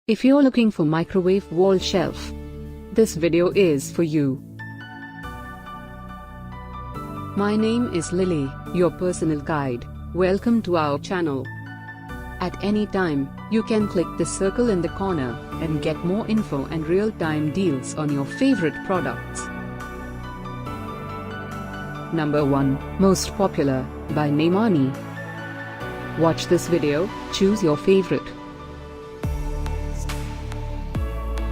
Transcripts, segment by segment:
If you're looking for microwave wall shelf, this video is for you. My name is Lily, your personal guide. Welcome to our channel. At any time, you can click the circle in the corner and get more info and real-time deals on your favorite products. Number 1, Most Popular, by Nemani. Watch this video, choose your favorite.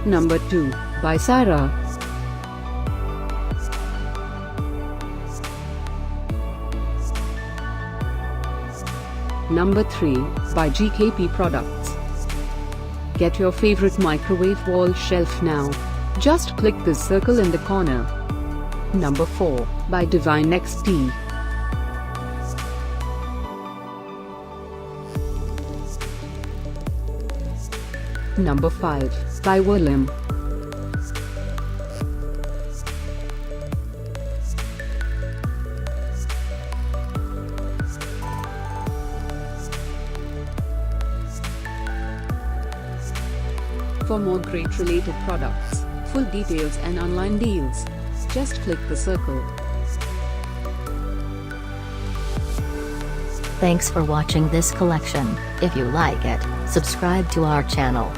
Number 2, by Sarah. Number 3, by GKP Products. Get your favorite microwave wall shelf now. Just click this circle in the corner. Number 4, by DivineXt. Number 5, by Valam. For more great related products, full details and online deals, just click the circle. Thanks for watching this collection. If you like it, subscribe to our channel.